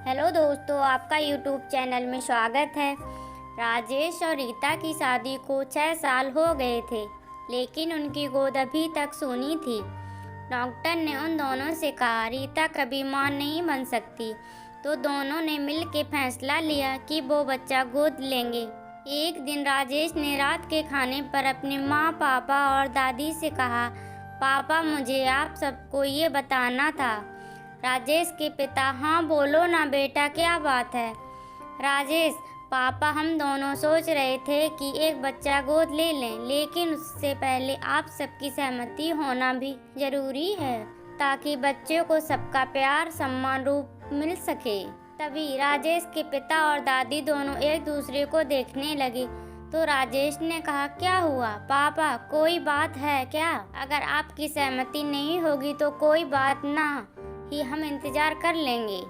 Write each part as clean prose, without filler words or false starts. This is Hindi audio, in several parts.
हेलो दोस्तों, आपका यूट्यूब चैनल में स्वागत है। राजेश और रीता की शादी को 6 साल हो गए थे, लेकिन उनकी गोद अभी तक सूनी थी। डॉक्टर ने उन दोनों से कहा रीता कभी मां नहीं बन सकती, तो दोनों ने मिल के फैसला लिया कि वो बच्चा गोद लेंगे। एक दिन राजेश ने रात के खाने पर अपने माँ, पापा और दादी से कहा, पापा मुझे आप सबको ये बताना था। राजेश के पिता, हाँ बोलो ना बेटा, क्या बात है। राजेश, पापा हम दोनों सोच रहे थे कि एक बच्चा गोद ले लें, लेकिन उससे पहले आप सबकी सहमति होना भी जरूरी है, ताकि बच्चे को सबका प्यार सम्मान रूप मिल सके। तभी राजेश के पिता और दादी दोनों एक दूसरे को देखने लगे। तो राजेश ने कहा, क्या हुआ पापा, कोई बात है क्या? अगर आपकी सहमति नहीं होगी तो कोई बात ना ही, हम इंतजार कर लेंगे।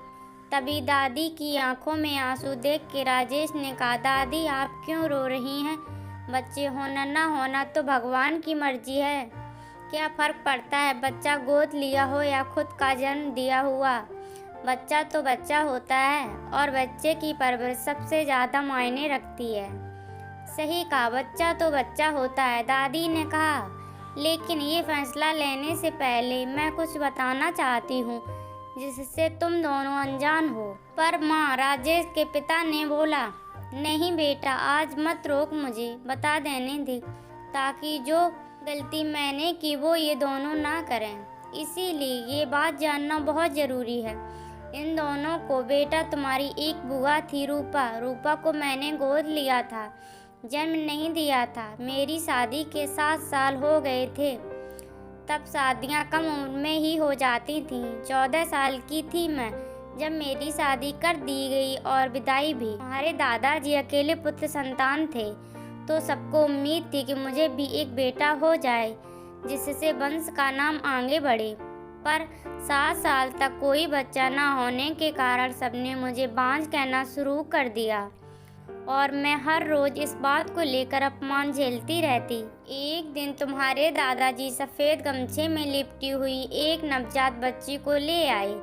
तभी दादी की आंखों में आंसू देख के राजेश ने कहा, दादी आप क्यों रो रही हैं? बच्चे होना ना होना तो भगवान की मर्जी है, क्या फर्क पड़ता है बच्चा गोद लिया हो या खुद का जन्म दिया हुआ। बच्चा तो बच्चा होता है और बच्चे की परवरिश सबसे ज़्यादा मायने रखती है। सही कहा, बच्चा तो बच्चा होता है, दादी ने कहा। लेकिन ये फैसला लेने से पहले मैं कुछ बताना चाहती हूँ जिससे तुम दोनों अनजान हो। पर माँ, राजेश के पिता ने बोला, नहीं बेटा, आज मत रोक, मुझे बता देने दे, ताकि जो गलती मैंने की वो ये दोनों ना करें। इसीलिए ये बात जानना बहुत ज़रूरी है। इन दोनों को बेटा, तुम्हारी एक बुआ थी रूपा को मैंने गोद लिया था, जन्म नहीं दिया था। मेरी शादी के 7 साल हो गए थे, तब शादियां कम उम्र में ही हो जाती थीं। 14 साल की थी मैं जब मेरी शादी कर दी गई और विदाई भी। हमारे दादाजी अकेले पुत्र संतान थे, तो सबको उम्मीद थी कि मुझे भी एक बेटा हो जाए जिससे वंश का नाम आगे बढ़े। पर 7 साल तक कोई बच्चा ना होने के कारण सबने मुझे बांझ कहना शुरू कर दिया और मैं हर रोज इस बात को लेकर अपमान झेलती रहती। एक दिन तुम्हारे दादाजी सफ़ेद गमछे में लिपटी हुई एक नवजात बच्ची को ले आए,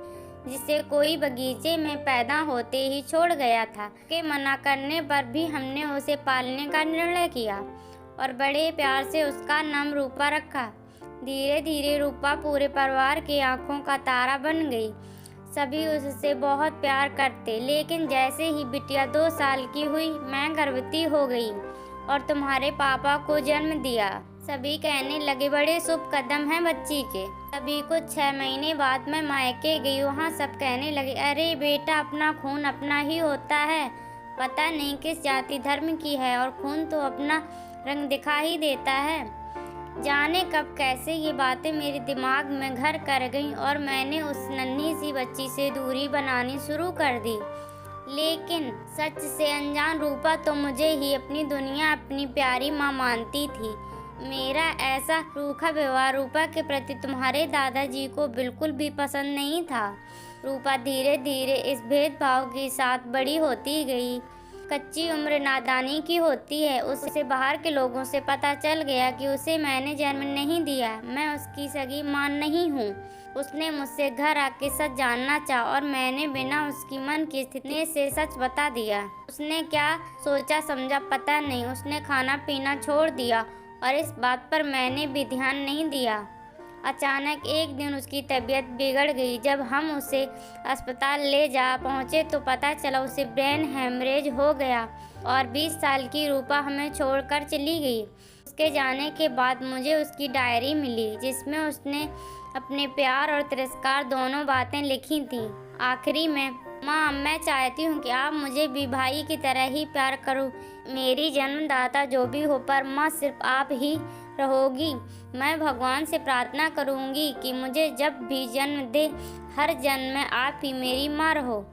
जिसे कोई बगीचे में पैदा होते ही छोड़ गया था। के मना करने पर भी हमने उसे पालने का निर्णय किया और बड़े प्यार से उसका नाम रूपा रखा। धीरे धीरे रूपा पूरे परिवार की आंखों का तारा बन गई। सभी उससे बहुत प्यार करते, लेकिन जैसे ही बिटिया 2 साल की हुई, मैं गर्भवती हो गई और तुम्हारे पापा को जन्म दिया। सभी कहने लगे, बड़े शुभ कदम हैं बच्ची के। सभी कुछ 6 महीने बाद मैं मायके गई। वहाँ सब कहने लगे, अरे बेटा, अपना खून अपना ही होता है, पता नहीं किस जाति धर्म की है, और खून तो अपना रंग दिखा ही देता है। जाने कब कैसे ये बातें मेरे दिमाग में घर कर गईं और मैंने उस नन्ही सी बच्ची से दूरी बनानी शुरू कर दी। लेकिन सच से अनजान रूपा तो मुझे ही अपनी दुनिया, अपनी प्यारी माँ मानती थी। मेरा ऐसा रूखा व्यवहार रूपा के प्रति तुम्हारे दादाजी को बिल्कुल भी पसंद नहीं था। रूपा धीरे धीरे इस भेदभाव के साथ बड़ी होती गई। कच्ची उम्र नादानी की होती है। उसे बाहर के लोगों से पता चल गया कि उसे मैंने जन्म नहीं दिया, मैं उसकी सगी मां नहीं हूँ। उसने मुझसे घर आके सच जानना चाहा और मैंने बिना उसकी मन की स्थिति से सच बता दिया। उसने क्या सोचा समझा पता नहीं, उसने खाना पीना छोड़ दिया और इस बात पर मैंने भी ध्यान नहीं दिया। अचानक एक दिन उसकी तबीयत बिगड़ गई। जब हम उसे अस्पताल ले जा पहुँचे तो पता चला उसे ब्रेन हेमरेज हो गया और 20 साल की रूपा हमें छोड़कर चली गई। उसके जाने के बाद मुझे उसकी डायरी मिली, जिसमें उसने अपने प्यार और तिरस्कार दोनों बातें लिखी थीं। आखिरी में, माँ, मैं चाहती हूँ कि आप मुझे भी भाई की तरह ही प्यार करो। मेरी जन्मदाता जो भी हो, पर माँ सिर्फ आप ही रहोगी। मैं भगवान से प्रार्थना करूँगी कि मुझे जब भी जन्म दे, हर जन्म में आप ही मेरी माँ रहो।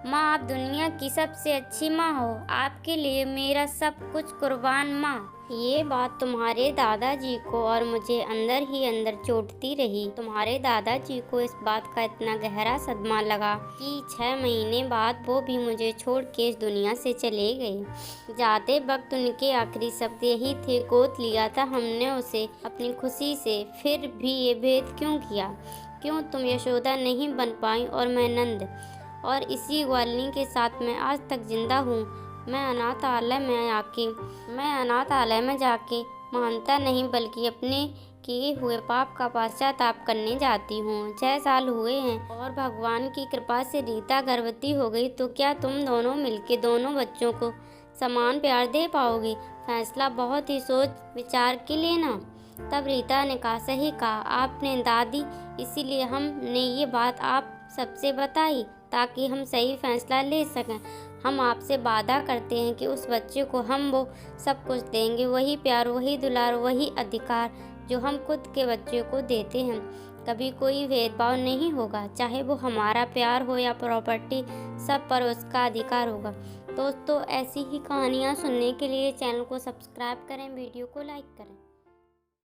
माँ, आप दुनिया की सबसे अच्छी माँ हो, आपके लिए मेरा सब कुछ कुर्बान माँ। ये बात तुम्हारे दादाजी को और मुझे अंदर ही अंदर चोटती रही। तुम्हारे दादाजी को इस बात का इतना गहरा सदमा लगा कि 6 महीने बाद वो भी मुझे छोड़ के इस दुनिया से चले गए। जाते वक्त उनके आखिरी शब्द यही थे, गोद लिया था हमने उसे अपनी खुशी से, फिर भी ये भेद क्यों किया? क्यों तुम यशोदा नहीं बन पाई और मैं नंद? और इसी ग्वालिनी के साथ मैं आज तक जिंदा हूँ। मैं अनाथालय में जाके मानता नहीं बल्कि अपने किए हुए पाप का पश्चाताप करने जाती हूँ। 6 साल हुए हैं और भगवान की कृपा से रीता गर्भवती हो गई, तो क्या तुम दोनों मिलके दोनों बच्चों को समान प्यार दे पाओगे? फैसला बहुत ही सोच विचार के लेना। तब रीता ने कहा, सही कहा आपने दादी, इसीलिए हमने ये बात आप सबसे बताई ताकि हम सही फैसला ले सकें। हम आपसे वादा करते हैं कि उस बच्चे को हम वो सब कुछ देंगे, वही प्यार, वही दुलार, वही अधिकार जो हम खुद के बच्चे को देते हैं। कभी कोई भेदभाव नहीं होगा, चाहे वो हमारा प्यार हो या प्रॉपर्टी, सब पर उसका अधिकार होगा। दोस्तों, ऐसी ही कहानियाँ सुनने के लिए चैनल को सब्सक्राइब करें, वीडियो को लाइक करें।